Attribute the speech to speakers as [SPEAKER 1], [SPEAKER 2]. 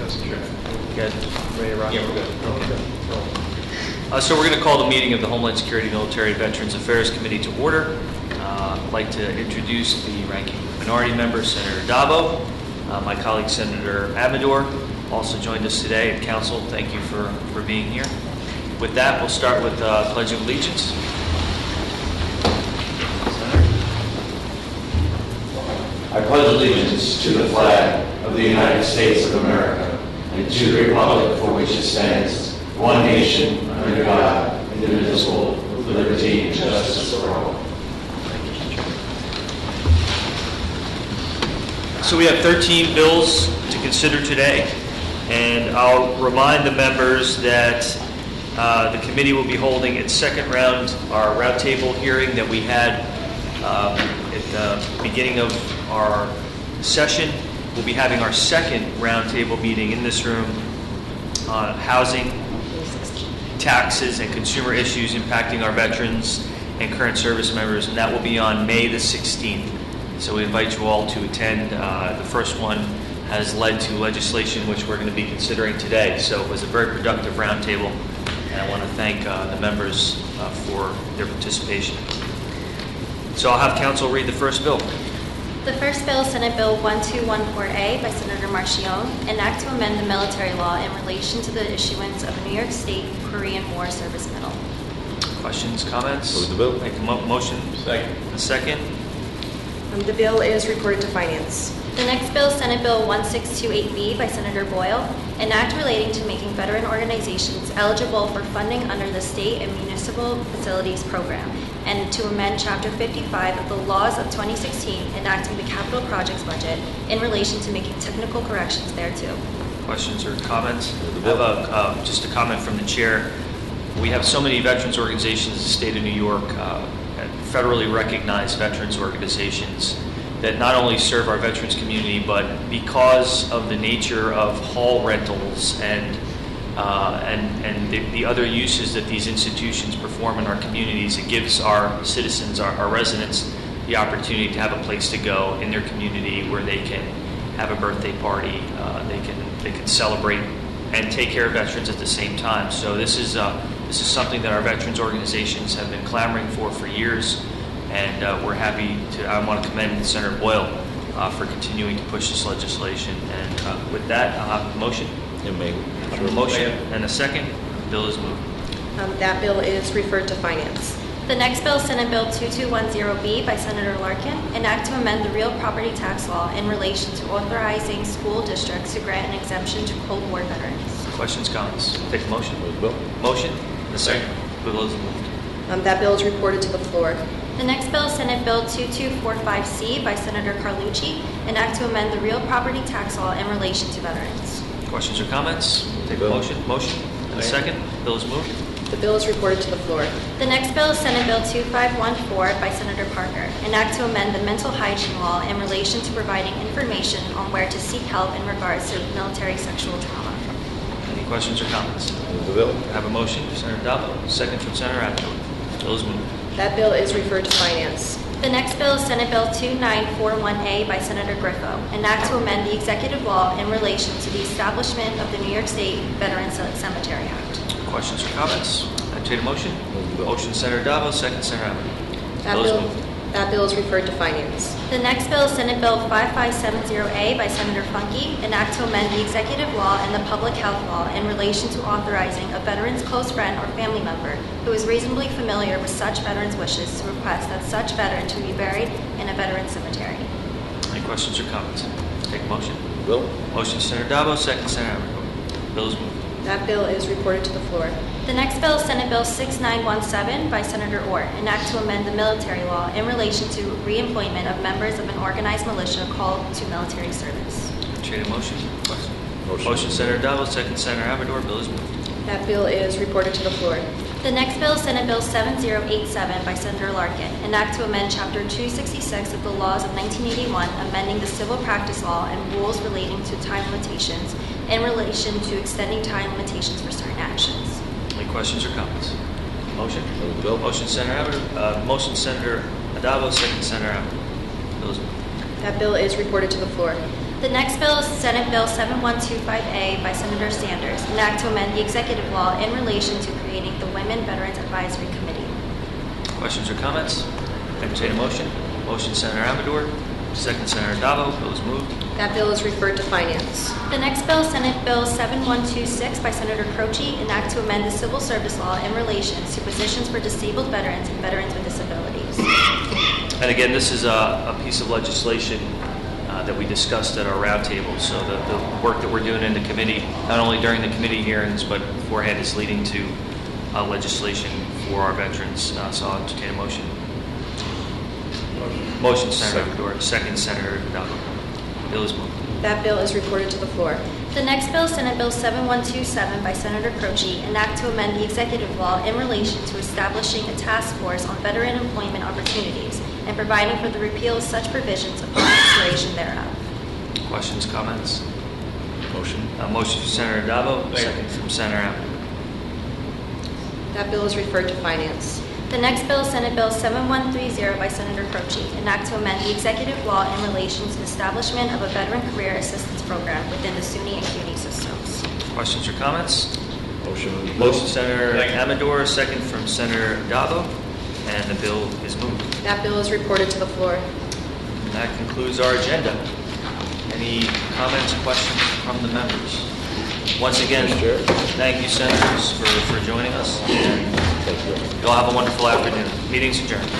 [SPEAKER 1] Mr. Chair.
[SPEAKER 2] Good. Ready to rock?
[SPEAKER 1] Yeah, we're good.
[SPEAKER 2] So we're going to call the meeting of the Homeland Security, Military, and Veterans Affairs Committee to order. I'd like to introduce the ranking minority member, Senator Dabo. My colleague, Senator Amador, also joined us today at Council. Thank you for being here. With that, we'll start with the Pledge of Allegiance.
[SPEAKER 3] I pledge allegiance to the flag of the United States of America and to the republic for which it stands, one nation, under God, indivisible, with liberty and justice for all.
[SPEAKER 2] So we have 13 bills to consider today, and I'll remind the members that the committee will be holding its second round, our roundtable hearing that we had at the beginning of our session. We'll be having our second roundtable meeting in this room on housing, taxes, and consumer issues impacting our veterans and current service members, and that will be on May the 16th. So we invite you all to attend. The first one has led to legislation which we're going to be considering today. So it was a very productive roundtable, and I want to thank the members for their participation. So I'll have council read the first bill.
[SPEAKER 4] The first bill is Senate Bill 1214A by Senator Marchione, an act to amend the military law in relation to the issuance of a New York State Korean War Service Medal.
[SPEAKER 2] Questions, comments?
[SPEAKER 1] Move the bill.
[SPEAKER 2] Make a motion.
[SPEAKER 1] Second.
[SPEAKER 2] A second.
[SPEAKER 5] The bill is reported to Finance.
[SPEAKER 4] The next bill is Senate Bill 1628B by Senator Boyle, an act relating to making veteran organizations eligible for funding under the State and Municipal Facilities Program, and to amend Chapter 55 of the Laws of 2016, enacting the capital projects budget in relation to making technical corrections thereto.
[SPEAKER 2] Questions or comments? I have just a comment from the chair. We have so many veterans organizations in the state of New York, federally recognized veterans organizations that not only serve our veterans community, but because of the nature of hall rentals and the other uses that these institutions perform in our communities, it gives our citizens, our residents, the opportunity to have a place to go in their community where they can have a birthday party, they can celebrate and take care of veterans at the same time. So this is something that our veterans organizations have been clamoring for years, and we're happy to. I want to commend Senator Boyle for continuing to push this legislation. And with that, I'll have a motion. A motion and a second. The bill is moved.
[SPEAKER 5] That bill is referred to Finance.
[SPEAKER 4] The next bill is Senate Bill 2210B by Senator Larkin, an act to amend the real property tax law in relation to authorizing school districts to grant an exemption to Cold War veterans.
[SPEAKER 2] Questions, comments? Take a motion.
[SPEAKER 1] Move the bill.
[SPEAKER 2] Motion. The second. The bill is moved.
[SPEAKER 5] That bill is reported to the floor.
[SPEAKER 4] The next bill is Senate Bill 2245C by Senator Carlucci, an act to amend the real property tax law in relation to veterans.
[SPEAKER 2] Questions or comments? Take a
[SPEAKER 1] Bill.
[SPEAKER 2] motion. Motion. And a second. The bill is moved.
[SPEAKER 5] The bill is reported to the floor.
[SPEAKER 4] The next bill is Senate Bill 2514 by Senator Parker, an act to amend the mental hygiene law in relation to providing information on where to seek help in regards to military sexual trauma.
[SPEAKER 2] Any questions or comments?
[SPEAKER 1] Move the bill.
[SPEAKER 2] I have a motion from Senator Dabo, second from Senator Amador. The bill is moved.
[SPEAKER 5] That bill is referred to Finance.
[SPEAKER 4] The next bill is Senate Bill 2941A by Senator Griffo, an act to amend the executive law in relation to the establishment of the New York State Veterans Cemetery Act.
[SPEAKER 2] Questions or comments? Entertain a motion.
[SPEAKER 1] Move the bill.
[SPEAKER 2] Motion Senator Dabo, second Senator Amador. The bill is moved.
[SPEAKER 5] That bill is referred to Finance.
[SPEAKER 4] The next bill is Senate Bill 5570A by Senator Funke, an act to amend the executive law and the public health law in relation to authorizing a veteran's close friend or family member who is reasonably familiar with such veteran's wishes to request that such veteran to be buried in a veteran's cemetery.
[SPEAKER 2] Any questions or comments? Take a motion.
[SPEAKER 1] Bill.
[SPEAKER 2] Motion Senator Dabo, second Senator Amador. The bill is moved.
[SPEAKER 5] That bill is reported to the floor.
[SPEAKER 4] The next bill is Senate Bill 6917 by Senator Orr, an act to amend the military law in relation to reemployment of members of an organized militia called to military service.
[SPEAKER 2] Entertain a motion. Question.
[SPEAKER 1] Motion.
[SPEAKER 2] Senator Dabo, second Senator Amador. Bill is moved.
[SPEAKER 5] That bill is reported to the floor.
[SPEAKER 4] The next bill is Senate Bill 7087 by Senator Larkin, an act to amend Chapter 266 of the laws of 1981, amending the civil practice law and rules relating to time limitations in relation to extending time limitations for certain actions.
[SPEAKER 2] Any questions or comments? Motion.
[SPEAKER 1] Move the bill.
[SPEAKER 2] Motion Senator Amador. Motion Senator Adavo, second Senator Amador. Bill is moved.
[SPEAKER 5] That bill is reported to the floor.
[SPEAKER 4] The next bill is Senate Bill 7125A by Senator Sanders, an act to amend the executive law in relation to creating the Women Veterans Advisory Committee.
[SPEAKER 2] Questions or comments? Entertain a motion. Motion, Senator Amador. Second, Senator Dabo. Bill is moved.
[SPEAKER 5] That bill is referred to finance.
[SPEAKER 4] The next bill is Senate Bill 7126 by Senator Croce, an act to amend the civil service law in relation to positions for disabled veterans and veterans with disabilities.
[SPEAKER 2] And again, this is a piece of legislation that we discussed at our roundtable. So the work that we're doing in the committee, not only during the committee hearings, but beforehand, is leading to legislation for our veterans. So I'll entertain a motion. Motion, Senator Amador. Second, Senator Dabo. Bill is moved.
[SPEAKER 5] That bill is reported to the floor.
[SPEAKER 4] The next bill is Senate Bill 7127 by Senator Croce, an act to amend the executive law in relation to establishing a task force on veteran employment opportunities and providing for the repeal of such provisions upon expiration thereof.
[SPEAKER 2] Questions, comments? Motion. Motion from Senator Dabo. Second from Senator Amador.
[SPEAKER 5] That bill is referred to finance.
[SPEAKER 4] The next bill is Senate Bill 7130 by Senator Croce, an act to amend the executive law in relation to the establishment of a veteran career assistance program within the SUNY and CUNY systems.
[SPEAKER 2] Questions or comments? Motion, Senator Amador. Second from Senator Dabo. And the bill is moved.
[SPEAKER 5] That bill is reported to the floor.
[SPEAKER 2] And that concludes our agenda. Any comments, questions from the members? Once again, thank you, Senators, for joining us. You'll have a wonderful afternoon. Meeting's adjourned.